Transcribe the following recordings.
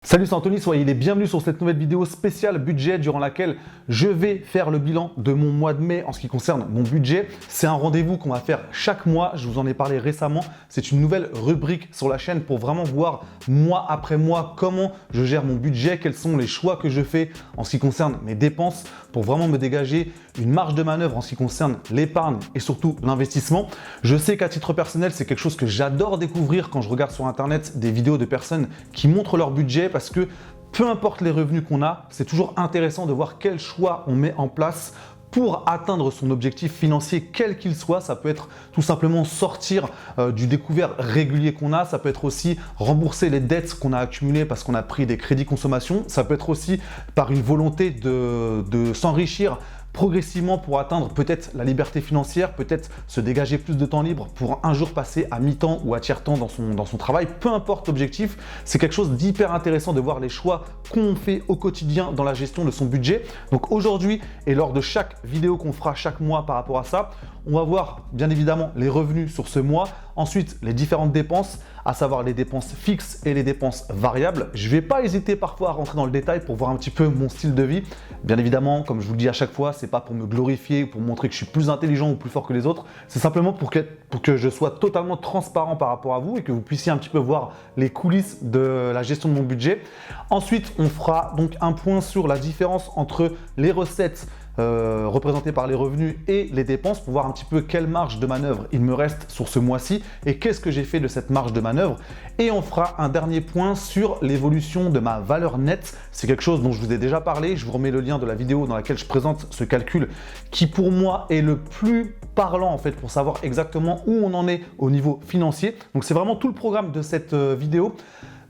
Salut, c'est Anthony, soyez les bienvenus sur cette nouvelle vidéo spéciale budget durant laquelle je vais faire le bilan de mon mois de mai en ce qui concerne mon budget. C'est un rendez-vous qu'on va faire chaque mois, je vous en ai parlé récemment. C'est une nouvelle rubrique sur la chaîne pour vraiment voir mois après mois comment je gère mon budget, quels sont les choix que je fais en ce qui concerne mes dépenses pour vraiment me dégager une marge de manœuvre en ce qui concerne l'épargne et surtout l'investissement. Je sais qu'à titre personnel, c'est quelque chose que j'adore découvrir quand je regarde sur internet des vidéos de personnes qui montrent leur budget parce que peu importe les revenus qu'on a, c'est toujours intéressant de voir quel choix on met en place pour atteindre son objectif financier, quel qu'il soit. Ça peut être tout simplement sortir du découvert régulier qu'on a. Ça peut être aussi rembourser les dettes qu'on a accumulées parce qu'on a pris des crédits consommation. Ça peut être aussi par une volonté de s'enrichir progressivement pour atteindre peut-être la liberté financière, peut-être se dégager plus de temps libre pour un jour passer à mi-temps ou à tiers-temps dans son travail. Peu importe l'objectif, c'est quelque chose d'hyper intéressant de voir les choix qu'on fait au quotidien dans la gestion de son budget. Donc aujourd'hui et lors de chaque vidéo qu'on fera chaque mois par rapport à ça, on va voir bien évidemment les revenus sur ce mois, ensuite les différentes dépenses, à savoir les dépenses fixes et les dépenses variables. Je ne vais pas hésiter parfois à rentrer dans le détail pour voir un petit peu mon style de vie. Bien évidemment, comme je vous le dis à chaque fois, c'est pas pour me glorifier, pour montrer que je suis plus intelligent ou plus fort que les autres. C'est simplement pour que je sois totalement transparent par rapport à vous et que vous puissiez un petit peu voir les coulisses de la gestion de mon budget. Ensuite, on fera donc un point sur la différence entre les recettes représentées par les revenus et les dépenses pour voir un petit peu quelle marge de manœuvre il me reste sur ce mois-ci et qu'est-ce que j'ai fait de cette marge de manœuvre. Et on fera un dernier point sur l'évolution de ma valeur nette. C'est quelque chose dont je vous ai déjà parlé. Je vous remets le lien de la vidéo dans laquelle je présente ce calcul qui pour moi est le plus parlant en fait pour savoir exactement où on en est au niveau financier. Donc c'est vraiment tout le programme de cette vidéo.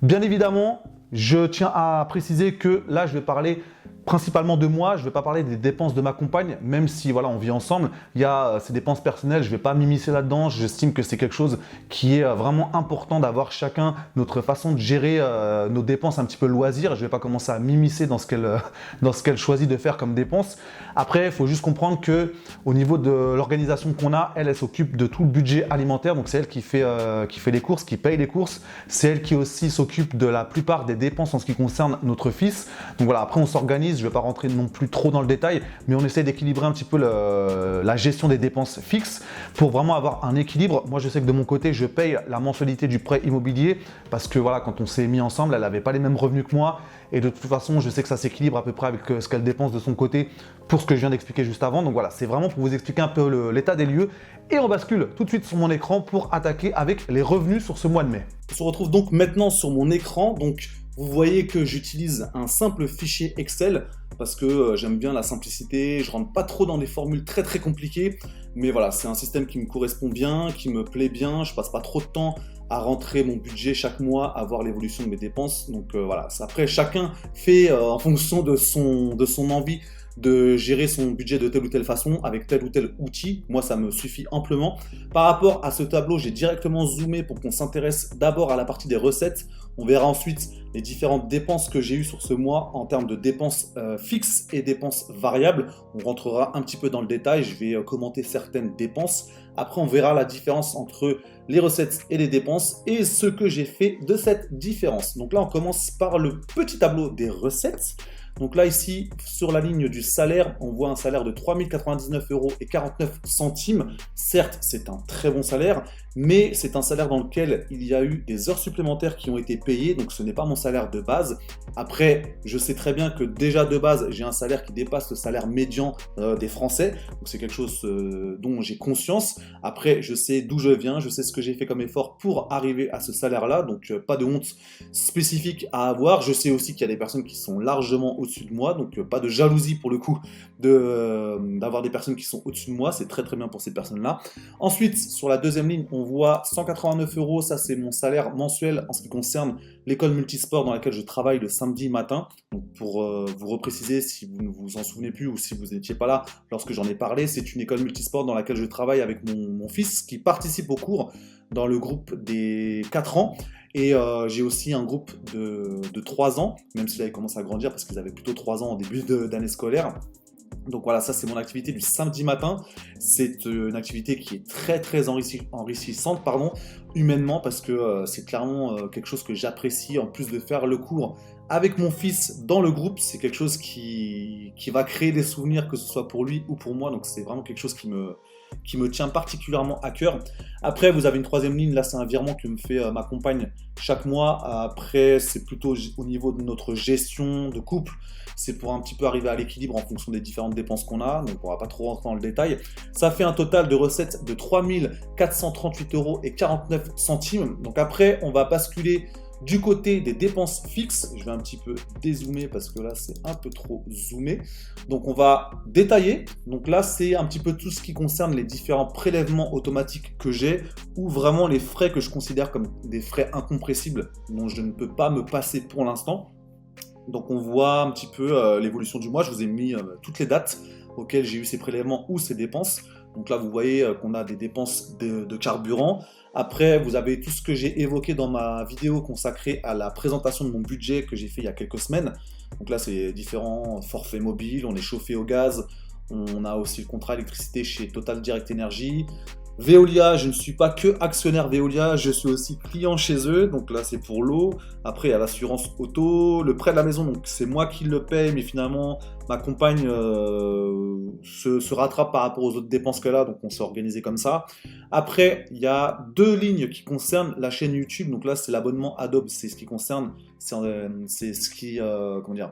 Bien évidemment, je tiens à préciser que là je vais parler principalement de moi, je ne vais pas parler des dépenses de ma compagne, même si voilà, on vit ensemble. Il y a ces dépenses personnelles, je ne vais pas m'immiscer là-dedans. J'estime que c'est quelque chose qui est vraiment important d'avoir chacun notre façon de gérer nos dépenses un petit peu loisir. Je ne vais pas commencer à m'immiscer dans ce qu'elle choisit de faire comme dépenses. Après, il faut juste comprendre que au niveau de l'organisation qu'on a, elle s'occupe de tout le budget alimentaire. Donc c'est elle qui fait les courses, qui paye les courses. C'est elle qui aussi s'occupe de la plupart des dépenses en ce qui concerne notre fils. Donc voilà, après on s'organise. Je ne vais pas rentrer non plus trop dans le détail, mais on essaie d'équilibrer un petit peu la gestion des dépenses fixes pour vraiment avoir un équilibre. Moi, je sais que de mon côté, je paye la mensualité du prêt immobilier parce que voilà, quand on s'est mis ensemble, elle n'avait pas les mêmes revenus que moi. Et de toute façon, je sais que ça s'équilibre à peu près avec ce qu'elle dépense de son côté pour ce que je viens d'expliquer juste avant. Donc voilà, c'est vraiment pour vous expliquer un peu l'état des lieux. Et on bascule tout de suite sur mon écran pour attaquer avec les revenus sur ce mois de mai. On se retrouve donc maintenant sur mon écran. Donc vous voyez que j'utilise un simple fichier Excel parce que j'aime bien la simplicité. Je rentre pas trop dans des formules très compliquées. Mais voilà, c'est un système qui me correspond bien, qui me plaît bien. Je passe pas trop de temps à rentrer mon budget chaque mois, à voir l'évolution de mes dépenses. Donc voilà, après chacun fait en fonction de son envie de gérer son budget de telle ou telle façon avec tel ou tel outil. Moi, ça me suffit amplement. Par rapport à ce tableau, j'ai directement zoomé pour qu'on s'intéresse d'abord à la partie des recettes. On verra ensuite les différentes dépenses que j'ai eues sur ce mois en termes de dépenses fixes et dépenses variables. On rentrera un petit peu dans le détail. Je vais commenter certaines dépenses. Après, on verra la différence entre les recettes et les dépenses et ce que j'ai fait de cette différence. Donc là, on commence par le petit tableau des recettes. Donc là, ici, sur la ligne du salaire, on voit un salaire de 3 099,49 €. Certes, c'est un très bon salaire, mais c'est un salaire dans lequel il y a eu des heures supplémentaires qui ont été payées, donc ce n'est pas mon salaire de base. Après, je sais très bien que déjà de base, j'ai un salaire qui dépasse le salaire médian des Français, donc c'est quelque chose dont j'ai conscience. Après, je sais d'où je viens, je sais ce que j'ai fait comme effort pour arriver à ce salaire-là, donc pas de honte spécifique à avoir. Je sais aussi qu'il y a des personnes qui sont largement au-dessus de moi, donc pas de jalousie pour le coup d'avoir des personnes qui sont au-dessus de moi, c'est très bien pour ces personnes-là. Ensuite, sur la deuxième ligne, on voit 189 €, ça c'est mon salaire mensuel en ce qui concerne l'école multisport dans laquelle je travaille le samedi matin. Donc pour vous repréciser, si vous ne vous en souvenez plus ou si vous n'étiez pas là lorsque j'en ai parlé, c'est une école multisport dans laquelle je travaille avec mon fils qui participe au cours dans le groupe des 4 ans. Et j'ai aussi un groupe de 3 ans, même si là ils commencent à grandir parce qu'ils avaient plutôt 3 ans en début d'année scolaire. Donc voilà, ça c'est mon activité du samedi matin. C'est une activité qui est très enrichissante humainement parce que c'est clairement quelque chose que j'apprécie en plus de faire le cours avec mon fils dans le groupe, c'est quelque chose qui va créer des souvenirs, que ce soit pour lui ou pour moi. Donc c'est vraiment quelque chose qui me tient particulièrement à cœur. Après, vous avez une troisième ligne, là c'est un virement que me fait ma compagne chaque mois. Après, c'est plutôt au niveau de notre gestion de couple. C'est pour un petit peu arriver à l'équilibre en fonction des différentes dépenses qu'on a. Donc on va pas trop rentrer dans le détail. Ça fait un total de recettes de 3 438,49 €. Donc après, on va basculer du côté des dépenses fixes. Je vais un petit peu dézoomer parce que là c'est un peu trop zoomé. Donc on va détailler. Donc là c'est un petit peu tout ce qui concerne les différents prélèvements automatiques que j'ai ou vraiment les frais que je considère comme des frais incompressibles dont je ne peux pas me passer pour l'instant. Donc on voit un petit peu l'évolution du mois. Je vous ai mis toutes les dates auxquelles j'ai eu ces prélèvements ou ces dépenses. Donc là, vous voyez qu'on a des dépenses de carburant. Après, vous avez tout ce que j'ai évoqué dans ma vidéo consacrée à la présentation de mon budget que j'ai fait il y a quelques semaines. Donc là, c'est différents forfaits mobiles, on est chauffé au gaz, on a aussi le contrat électricité chez Total Direct Energy. Veolia, je ne suis pas que actionnaire Veolia, je suis aussi client chez eux, donc là c'est pour l'eau. Après il y a l'assurance auto, le prêt de la maison, donc c'est moi qui le paye, mais finalement ma compagne se rattrape par rapport aux autres dépenses qu'elle a, donc on s'est organisé comme ça. Après il y a deux lignes qui concernent la chaîne YouTube, donc là c'est l'abonnement Adobe, c'est ce qui concerne, c'est ce qui, comment dire,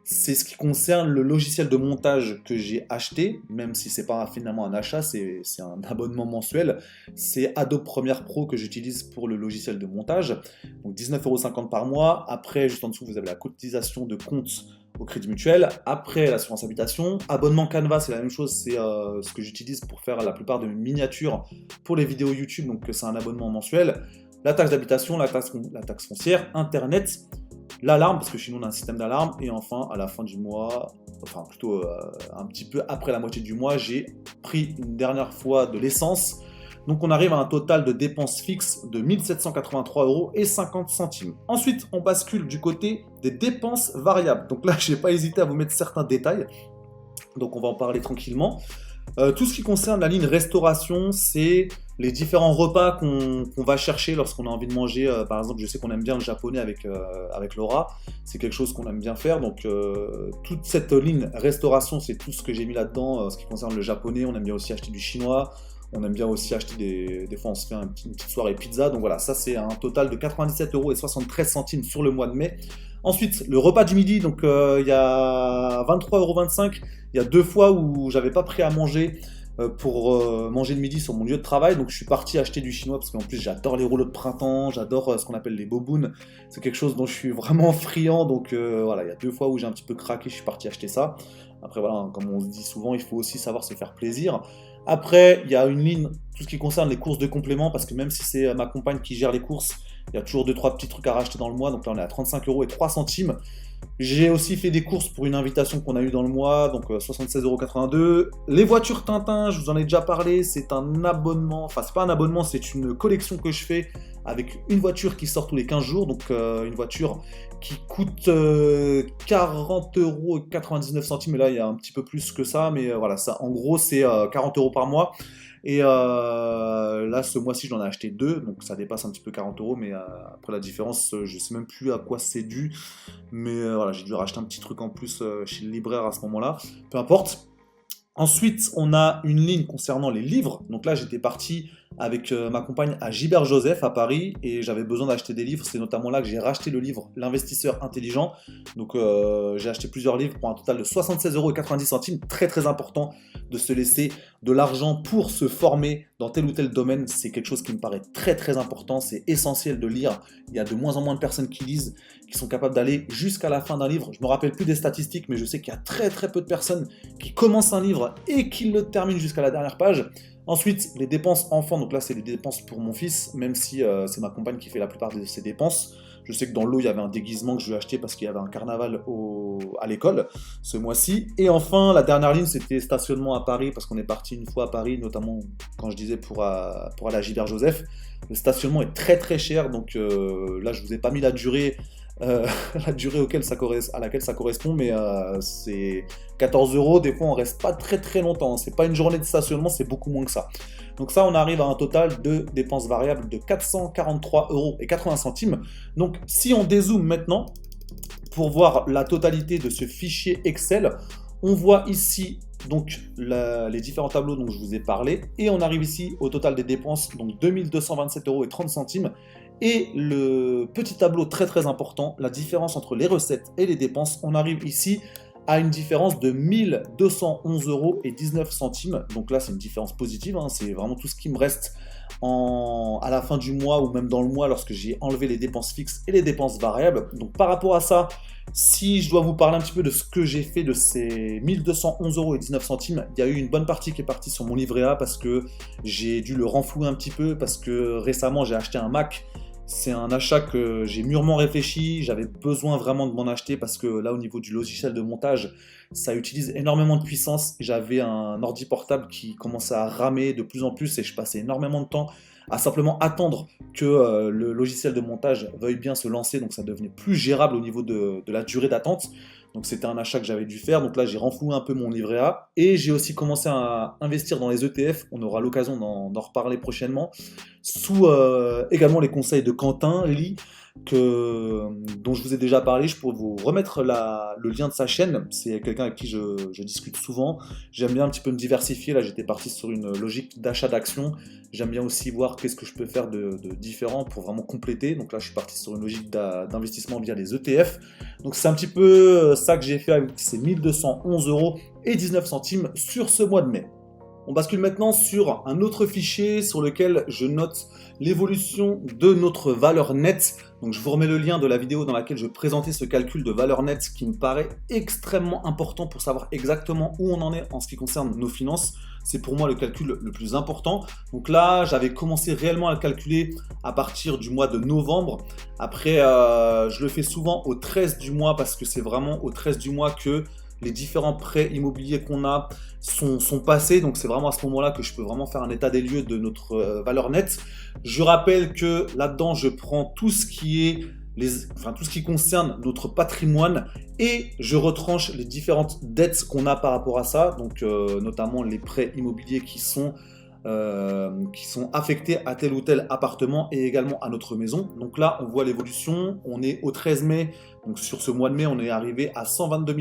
c'est ce qui concerne le logiciel de montage que j'ai acheté, même si c'est pas finalement un achat, c'est un abonnement mensuel. C'est Adobe Premiere Pro que j'utilise pour le logiciel de montage. Donc 19,50 € par mois. Après, juste en dessous, vous avez la cotisation de compte au Crédit Mutuel. Après, l'assurance habitation. Abonnement Canva, c'est la même chose. C'est ce que j'utilise pour faire la plupart de mes miniatures pour les vidéos YouTube. Donc c'est un abonnement mensuel. La taxe d'habitation, la taxe foncière, Internet. L'alarme, parce que chez nous on a un système d'alarme, et enfin à la fin du mois, enfin plutôt un petit peu après la moitié du mois, j'ai pris une dernière fois de l'essence. Donc on arrive à un total de dépenses fixes de 1783,50 €. Ensuite, on bascule du côté des dépenses variables. Donc là, je n'ai pas hésité à vous mettre certains détails. Donc on va en parler tranquillement. Tout ce qui concerne la ligne restauration, c'est les différents repas qu'on va chercher lorsqu'on a envie de manger. Par exemple, je sais qu'on aime bien le japonais avec Laura, c'est quelque chose qu'on aime bien faire. Donc toute cette ligne restauration, c'est tout ce que j'ai mis là-dedans. Ce qui concerne le japonais, on aime bien aussi acheter du chinois, on aime bien aussi acheter des fois on se fait une petite soirée pizza. Donc voilà, ça c'est un total de 97,73 € sur le mois de mai. Ensuite, le repas du midi, donc il y a 23,25 €. Il y a 2 fois où j'avais pas pris à manger pour manger le midi sur mon lieu de travail, donc je suis parti acheter du chinois parce qu'en plus j'adore les rouleaux de printemps, j'adore ce qu'on appelle les bobounes, c'est quelque chose dont je suis vraiment friand, donc voilà, il y a 2 fois où j'ai un petit peu craqué, je suis parti acheter ça. Après voilà, comme on se dit souvent, il faut aussi savoir se faire plaisir. Après, il y a une ligne, tout ce qui concerne les courses de complément, parce que même si c'est ma compagne qui gère les courses, il y a toujours 2-3 petits trucs à racheter dans le mois, donc là on est à 35,03 €. J'ai aussi fait des courses pour une invitation qu'on a eue dans le mois, donc 76,82 €. Les voitures Tintin, je vous en ai déjà parlé, c'est un abonnement, enfin c'est pas un abonnement, c'est une collection que je fais avec une voiture qui sort tous les 15 jours, donc une voiture qui coûte 40,99 €, mais là il y a un petit peu plus que ça, mais voilà, ça en gros c'est 40 € par mois. Et là, ce mois-ci, j'en ai acheté 2, donc ça dépasse un petit peu 40 €, mais après la différence, je sais même plus à quoi c'est dû. Mais voilà, j'ai dû racheter un petit truc en plus chez le libraire à ce moment-là. Peu importe. Ensuite, on a une ligne concernant les livres. Donc là, j'étais parti avec ma compagne à Gilbert Joseph à Paris et j'avais besoin d'acheter des livres. C'est notamment là que j'ai racheté le livre L'investisseur intelligent. Donc j'ai acheté plusieurs livres pour un total de 76,90 €. Très très important de se laisser de l'argent pour se former dans tel ou tel domaine. C'est quelque chose qui me paraît très très important. C'est essentiel de lire. Il y a de moins en moins de personnes qui lisent, qui sont capables d'aller jusqu'à la fin d'un livre. Je ne me rappelle plus des statistiques, mais je sais qu'il y a très très peu de personnes qui commencent un livre et qui le terminent jusqu'à la dernière page. Ensuite, les dépenses enfants, donc là c'est les dépenses pour mon fils, même si c'est ma compagne qui fait la plupart de ses dépenses. Je sais que dans l'eau, il y avait un déguisement que je lui ai acheté parce qu'il y avait un carnaval à l'école ce mois-ci. Et enfin, la dernière ligne, c'était stationnement à Paris, parce qu'on est parti une fois à Paris, notamment quand je disais pour aller à Gilbert Joseph. Le stationnement est très très cher, donc là je vous ai pas mis la durée la durée à laquelle ça correspond, mais c'est 14 €. Des fois, on reste pas très très longtemps. C'est pas une journée de stationnement, c'est beaucoup moins que ça. Donc ça, on arrive à un total de dépenses variables de 443,80 €. Donc, si on dézoome maintenant, pour voir la totalité de ce fichier Excel. On voit ici donc les différents tableaux dont je vous ai parlé et on arrive ici au total des dépenses, donc 2227,30 € et le petit tableau très important, la différence entre les recettes et les dépenses, on arrive ici à une différence de 1211,19 €. Donc là, c'est une différence positive, hein, c'est vraiment tout ce qui me reste à la fin du mois ou même dans le mois lorsque j'ai enlevé les dépenses fixes et les dépenses variables. Donc par rapport à ça, si je dois vous parler un petit peu de ce que j'ai fait de ces 1211,19 €, il y a eu une bonne partie qui est partie sur mon livret A parce que j'ai dû le renflouer un petit peu parce que récemment j'ai acheté un Mac. C'est un achat que j'ai mûrement réfléchi, j'avais besoin vraiment de m'en acheter parce que là au niveau du logiciel de montage, ça utilise énormément de puissance. J'avais un ordi portable qui commençait à ramer de plus en plus et je passais énormément de temps à simplement attendre que le logiciel de montage veuille bien se lancer, donc ça devenait plus gérable au niveau de la durée d'attente. Donc c'était un achat que j'avais dû faire, donc là j'ai renfloué un peu mon livret A et j'ai aussi commencé à investir dans les ETF, on aura l'occasion d'en reparler prochainement, sous également les conseils de Quentin Lee, dont je vous ai déjà parlé. Je pourrais vous remettre le lien de sa chaîne, c'est quelqu'un avec qui je discute souvent. J'aime bien un petit peu me diversifier, là j'étais parti sur une logique d'achat d'actions, j'aime bien aussi voir qu'est-ce que je peux faire de différent pour vraiment compléter, donc là je suis parti sur une logique d'investissement via les ETF, donc c'est un petit peu ça que j'ai fait avec ces 1211,19 € sur ce mois de mai. On bascule maintenant sur un autre fichier sur lequel je note l'évolution de notre valeur nette. Donc je vous remets le lien de la vidéo dans laquelle je présentais ce calcul de valeur nette qui me paraît extrêmement important pour savoir exactement où on en est en ce qui concerne nos finances. C'est pour moi le calcul le plus important. Donc là, j'avais commencé réellement à le calculer à partir du mois de novembre. Après, je le fais souvent au 13 du mois parce que c'est vraiment au 13 du mois que les différents prêts immobiliers qu'on a sont passés, donc c'est vraiment à ce moment-là que je peux vraiment faire un état des lieux de notre valeur nette. Je rappelle que là-dedans, je prends tout ce qui concerne notre patrimoine et je retranche les différentes dettes qu'on a par rapport à ça, donc notamment les prêts immobiliers qui sont affectés à tel ou tel appartement et également à notre maison. Donc là, on voit l'évolution, on est au 13 mai, donc sur ce mois de mai, on est arrivé à 122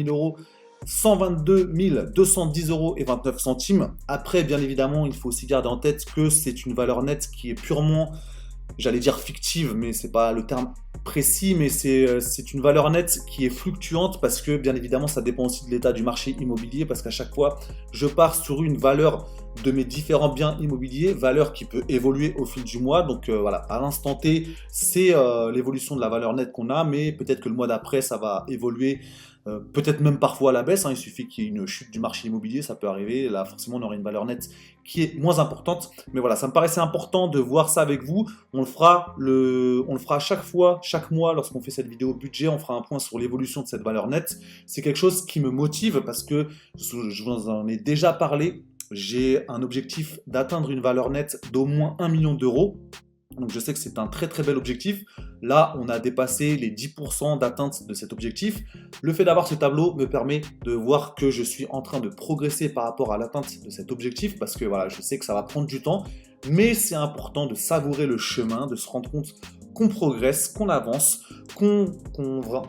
210,29 €. Après, bien évidemment, il faut aussi garder en tête que c'est une valeur nette qui est purement, j'allais dire fictive, mais c'est pas le terme précis, mais c'est une valeur nette qui est fluctuante parce que, bien évidemment, ça dépend aussi de l'état du marché immobilier parce qu'à chaque fois, je pars sur une valeur de mes différents biens immobiliers, valeur qui peut évoluer au fil du mois. Donc voilà, à l'instant T, c'est l'évolution de la valeur nette qu'on a, mais peut-être que le mois d'après, ça va évoluer. Peut-être même parfois à la baisse, hein, il suffit qu'il y ait une chute du marché immobilier, ça peut arriver, là forcément on aura une valeur nette qui est moins importante, mais voilà, ça me paraissait important de voir ça avec vous. On le fera chaque fois, chaque mois lorsqu'on fait cette vidéo budget, on fera un point sur l'évolution de cette valeur nette. C'est quelque chose qui me motive parce que je vous en ai déjà parlé, j'ai un objectif d'atteindre une valeur nette d'au moins 1 million d'euros. Donc je sais que c'est un très très bel objectif. Là, on a dépassé les 10% d'atteinte de cet objectif. Le fait d'avoir ce tableau me permet de voir que je suis en train de progresser par rapport à l'atteinte de cet objectif parce que voilà, je sais que ça va prendre du temps, mais c'est important de savourer le chemin, de se rendre compte qu'on progresse, qu'on avance, qu'on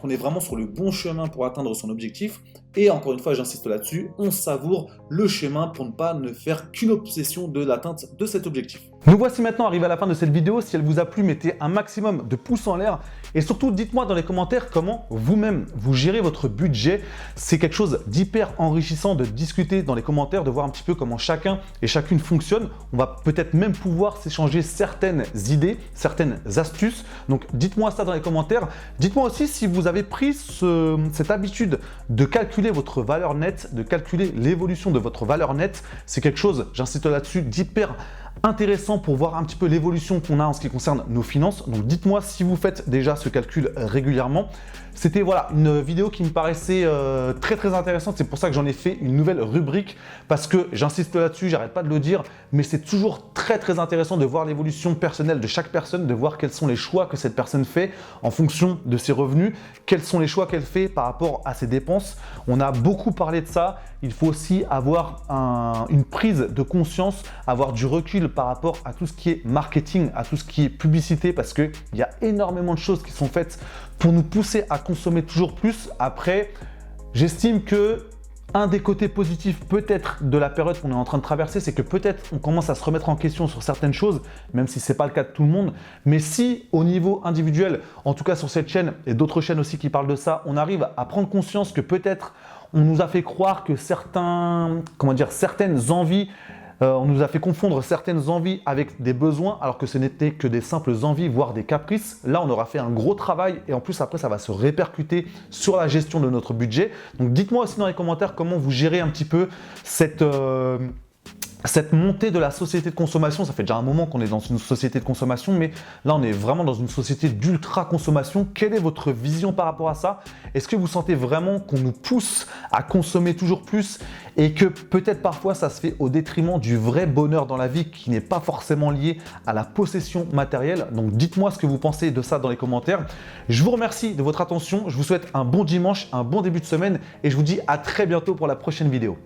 est vraiment sur le bon chemin pour atteindre son objectif. Et encore une fois, j'insiste là-dessus, on savoure le chemin pour ne pas ne faire qu'une obsession de l'atteinte de cet objectif. Nous voici maintenant arrivés à la fin de cette vidéo. Si elle vous a plu, mettez un maximum de pouces en l'air et surtout dites-moi dans les commentaires comment vous-même vous gérez votre budget. C'est quelque chose d'hyper enrichissant de discuter dans les commentaires, de voir un petit peu comment chacun et chacune fonctionne. On va peut-être même pouvoir s'échanger certaines idées, certaines astuces. Donc dites-moi ça dans les commentaires. Dites-moi aussi si vous avez pris cette habitude de calculer votre valeur nette, de calculer l'évolution de votre valeur nette. C'est quelque chose, j'insiste là-dessus, d'hyper intéressant pour voir un petit peu l'évolution qu'on a en ce qui concerne nos finances. Donc dites-moi si vous faites déjà ce calcul régulièrement. C'était voilà, une vidéo qui me paraissait très très intéressante. C'est pour ça que j'en ai fait une nouvelle rubrique parce que j'insiste là-dessus, j'arrête pas de le dire, mais c'est toujours très très intéressant de voir l'évolution personnelle de chaque personne, de voir quels sont les choix que cette personne fait en fonction de ses revenus, quels sont les choix qu'elle fait par rapport à ses dépenses. On a beaucoup parlé de ça. Il faut aussi avoir une prise de conscience, avoir du recul par rapport à tout ce qui est marketing, à tout ce qui est publicité parce qu'il y a énormément de choses qui sont faites pour nous pousser à consommer toujours plus. Après, j'estime que un des côtés positifs peut-être de la période qu'on est en train de traverser, c'est que peut-être on commence à se remettre en question sur certaines choses, même si ce n'est pas le cas de tout le monde. Mais si au niveau individuel, en tout cas sur cette chaîne et d'autres chaînes aussi qui parlent de ça, on arrive à prendre conscience que peut-être on nous a fait croire que certaines envies, on nous a fait confondre certaines envies avec des besoins, alors que ce n'était que des simples envies, voire des caprices. Là, on aura fait un gros travail et en plus, après, ça va se répercuter sur la gestion de notre budget. Donc, dites-moi aussi dans les commentaires comment vous gérez un petit peu cette montée de la société de consommation. Ça fait déjà un moment qu'on est dans une société de consommation, mais là, on est vraiment dans une société d'ultra-consommation. Quelle est votre vision par rapport à ça? Est-ce que vous sentez vraiment qu'on nous pousse à consommer toujours plus et que peut-être parfois ça se fait au détriment du vrai bonheur dans la vie qui n'est pas forcément lié à la possession matérielle? Donc, dites-moi ce que vous pensez de ça dans les commentaires. Je vous remercie de votre attention. Je vous souhaite un bon dimanche, un bon début de semaine et je vous dis à très bientôt pour la prochaine vidéo.